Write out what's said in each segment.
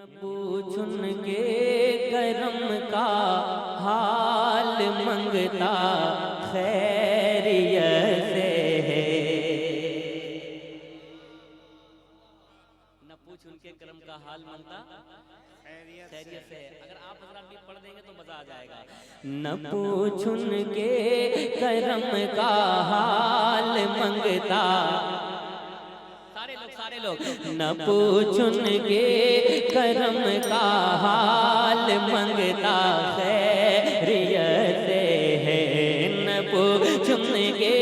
پوچھ ان کے کرم کا حال منگتا خیریت سے ہے۔ نہ پوچھ ان کے کرم کا حال منگتا خیریت سے ہے۔ اگر آپ حضرات بھی پڑھ دیں گے تو مزہ آ جائے گا۔ نہ پوچھ ان کے کرم کا حال منگتا، سارے لوگ نہ پوچھ ان کے کرم کا حال منگتا خیریت سے ہے۔ نہ پوچھ ان کے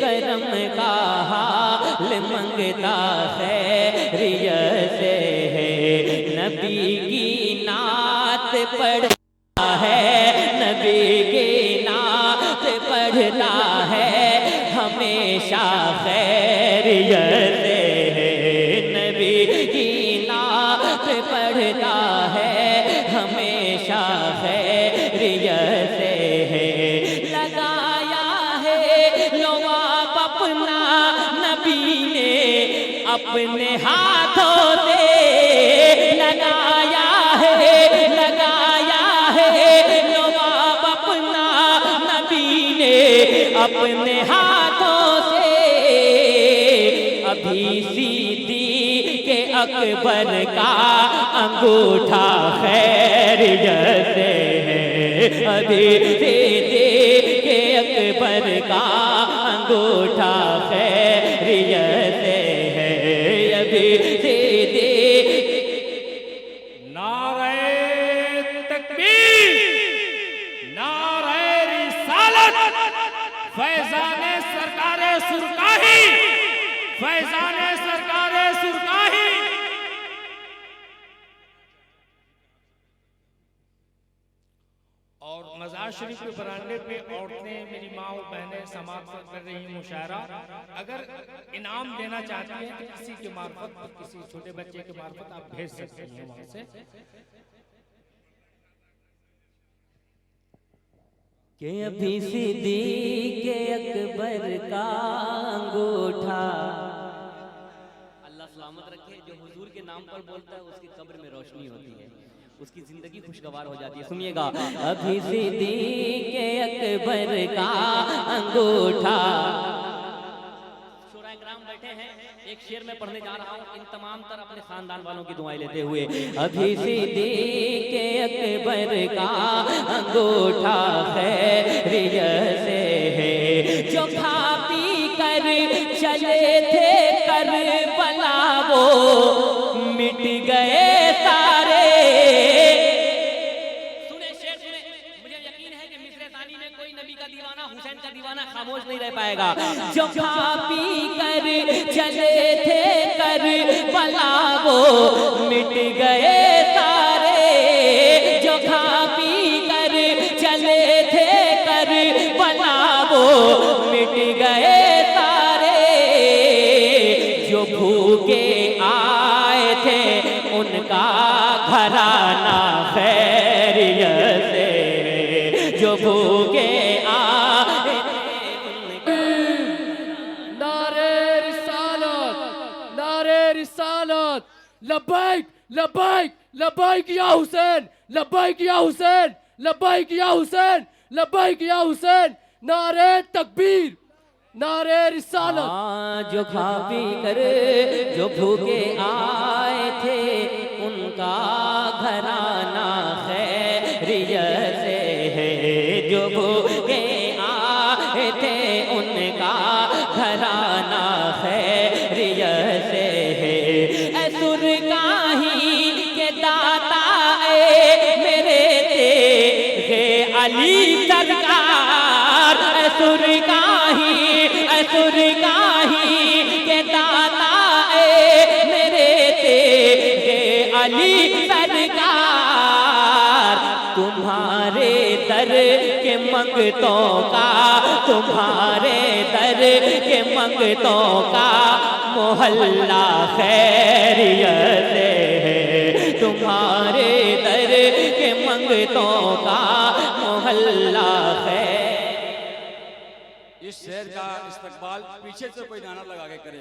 کرم کا حال منگتا خیریت سے ہے۔ نبی کی نعت پڑھتا ہے، نبی کی نعت پڑھتا ہے ہمیشہ خیریت سے ہے۔ نبی کی نعت پڑھتا ہے ہمیشہ خیریت سے ہے۔ لگایا ہے لواب اپنا نبی نے اپنے ہاتھوں سے، لگایا ہے لواب اپنا نبی نے اپنے ہاتھوں سے۔ ابھی صدیق اکبر کا انگوٹھا خیریت سے ہے۔ ابھی صدیق اکبر کا انگوٹھا خیریت سے ہے۔ ابھی صدیق نعرہ تکبیر، نعرہ رسالت، فیضان سرکار سرکاہی، فیضان سرکار سرکاہی۔ اور مزار شریف کے برانڈے پہ عورتیں، میری ماں و بہنیں سماعت کر رہی ہیں مشاعرہ۔ اگر انعام دینا چاہتی ہیں تو کسی کے معرفت، کسی چھوٹے بچے کے معرفت آپ بھیج سکتے ہیں وہاں سے۔ کہ ابھی صدیق اکبر کا انگوٹھا، اللہ سلامت رکھے، جو حضور کے نام پر بولتا ہے اس کی قبر میں روشنی ہوتی ہے، اس کی زندگی خوشگوار ہو جاتی ہے۔ سنیے گا، ابھی صدیق اکبر کا انگوٹھا۔ شورا اکرام بیٹھے ہیں، ایک شعر میں پڑھنے جا رہا ہوں، ان تمام تر اپنے خاندان والوں کی دعائیں لیتے ہوئے۔ ابھی صدیق اکبر کا انگوٹھا خیریت سے ہے۔ جو کھا پی کر چلے تھے کربلا وہ مٹ گئے سارے۔ سنیں شعر سنیں، مجھے یقین ہے کہ مصر ثانی میں کوئی نبی کا دیوانہ، حسین کا دیوانہ خاموش نہیں رہ پائے گا۔ جو کھا پی کر چلے تھے کربلا وہ مٹ گئے سارے۔ جو کھا پی کر چلے تھے کربلا وہ مٹ گئے سارے۔ جو بھوکے آئے تھے ان کا گھرانہ خیریت سے ہے۔ جو بھوکے آئے تھے ان کا۔ نعرہ رسالت، نعرہ رسالت، لبیک لبیک لبیک یا حسین، لبیک یا حسین، لبیک یا حسین، لبیک یا حسین۔ نعرہ تکبیر، نعرہ رسالت۔ جو کھا پی کر جو بھوکے آئے تھے ان کا گھرانہ خیریت سے ہے۔ جو بھوکے آئے تھے ان کا گھرانہ خیریت سے ہے۔ اے سرکاہی کے داتا، اے میرے تیغ علی سرکار، اے سرکاہی، اے سرکاہی کے داتا، اے میرے تیغ علی سرکار۔ تمہارے در کے منگتوں کا، تمہارے در کے منگتوں کا محلہ خیریت سے ہے۔ تمہارے در کے منگتوں کا محلہ خیر۔ اس شعر کا استقبال پیچھے سے کوئی نعرہ لگا کے کرے۔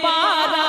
12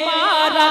12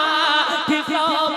800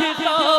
800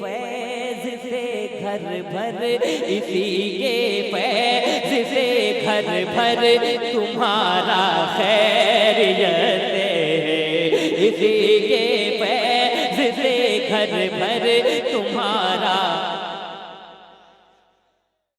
فیض سے گھر بھر، اسی کے فیض سے گھر بھر تمہارا خیریت ہے، اسی کے فیض سے گھر بھر تمہارا